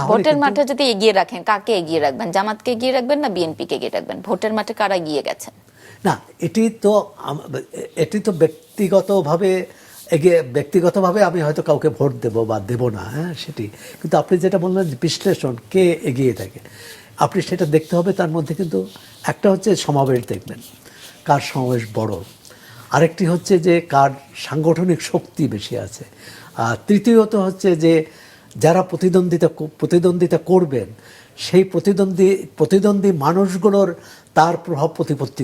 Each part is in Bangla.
ভোটের মাঠে যদি এগিয়ে রাখেন, কাকে এগিয়ে রাখবেন? জামাতকে এগিয়ে রাখবেন না বিএনপিকে এগিয়ে রাখবেন? ভোটের মাঠে কারা এগিয়ে গেছেন? না, এটি তো ব্যক্তিগতভাবে আমি হয়তো কাউকে ভোট দেব বা দেব না, হ্যাঁ সেটি। কিন্তু আপনি যেটা বললেন যে বিশ্লেষণ, কে এগিয়ে থাকে, আপনি সেটা দেখতে হবে। তার মধ্যে কিন্তু একটা হচ্ছে সমাবেশ দেখবেন, কার সমাবেশ বড়। আরেকটি হচ্ছে যে কার সাংগঠনিক শক্তি বেশি আছে। আর তৃতীয়ত হচ্ছে যে যারা প্রতিদ্বন্দ্বিতা করবেন, সেই প্রতিদ্বন্দ্বী মানুষগুলোর তার প্রভাব প্রতিপত্তি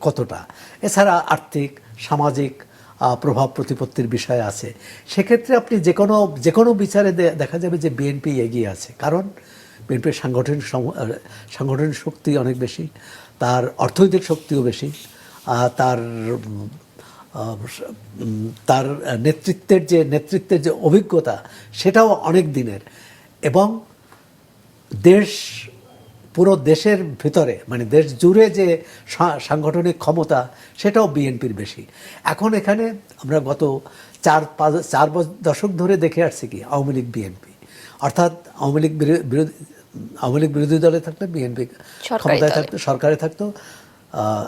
কতটা। এছাড়া আর্থিক সামাজিক প্রভাব প্রতিপত্তির বিষয় আছে। সেক্ষেত্রে আপনি যে কোনো বিচারে দেখা যাবে যে বিএনপি এগিয়ে আছে, কারণ বিএনপির সাংগঠনিক শক্তি অনেক বেশি, তার অর্থনৈতিক শক্তিও বেশি, তার তার নেতৃত্বের যে অভিজ্ঞতা সেটাও অনেক দিনের, এবং পুরো দেশের ভিতরে মানে দেশ জুড়ে যে সাংগঠনিক ক্ষমতা সেটাও বিএনপির বেশি। এখন এখানে আমরা গত 4 দশক ধরে দেখে আসছি কি আওয়ামী লীগ বিএনপি, অর্থাৎ আওয়ামী লীগ বিরোধী দলে থাকলে বিএনপি ক্ষমতায় থাকতো, সরকারে থাকতো,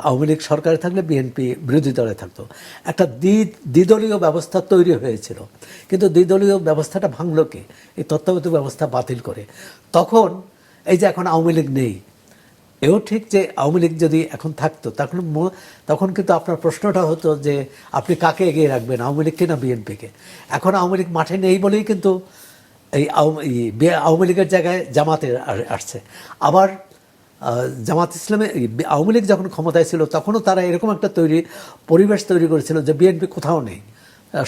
আওয়ামী লীগ সরকারে থাকলে বিএনপি বিরোধী দলে থাকতো। একটা দ্বিদলীয় ব্যবস্থা তৈরি হয়েছিল, কিন্তু দ্বিদলীয় ব্যবস্থাটা ভাঙলো কে? এই তত্ত্বাবধায়ক ব্যবস্থা বাতিল করে। তখন এই যে এখন আওয়ামী লীগ নেই, এও ঠিক যে আওয়ামী লীগ যদি এখন থাকতো তখন কিন্তু আপনার প্রশ্নটা হতো যে আপনি কাকে এগিয়ে রাখবেন, আওয়ামী লীগকে না বিএনপিকে? এখন আওয়ামী লীগ মাঠে নেই বলেই কিন্তু এই আওয়ামী লীগের জায়গায় জামাতে আসছে। আবার জামাত ইসলামে আওয়ামী লীগ যখন ক্ষমতায় ছিল তখনও তারা এরকম একটা পরিবেশ তৈরি করেছিল যে বিএনপি কোথাও নেই,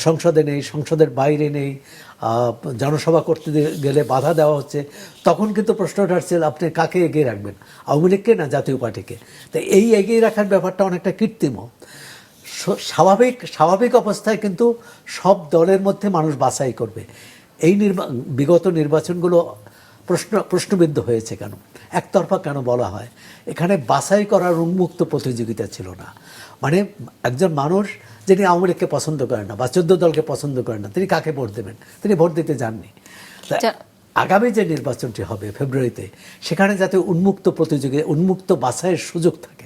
সংসদে নেই, সংসদের বাইরে নেই, জনসভা করতে গেলে বাধা দেওয়া হচ্ছে। তখন কিন্তু প্রশ্নটা আসছিল আপনি কাকে এগিয়ে রাখবেন, আওয়ামী লীগকে না জাতীয় পার্টিকে? তো এই এগিয়ে রাখার ব্যাপারটা অনেকটা কৃত্রিম। স্বাভাবিক অবস্থায় কিন্তু সব দলের মধ্যে মানুষ বাছাই করবে। এই বিগত নির্বাচনগুলো প্রশ্নবিদ্ধ হয়েছে কেন, একতরফা কেন বলা হয়? এখানে বাছাই করার উন্মুক্ত প্রতিযোগিতা ছিল না। মানে একজন মানুষ যিনি আওয়ামী লীগকে পছন্দ করেন না বা 14 দলকে পছন্দ করেন না, তিনি কাকে ভোট দেবেন? তিনি ভোট দিতে যাননি। আগামী যে নির্বাচনটি হবে ফেব্রুয়ারিতে, সেখানে যাতে উন্মুক্ত বাছাইয়ের সুযোগ থাকে,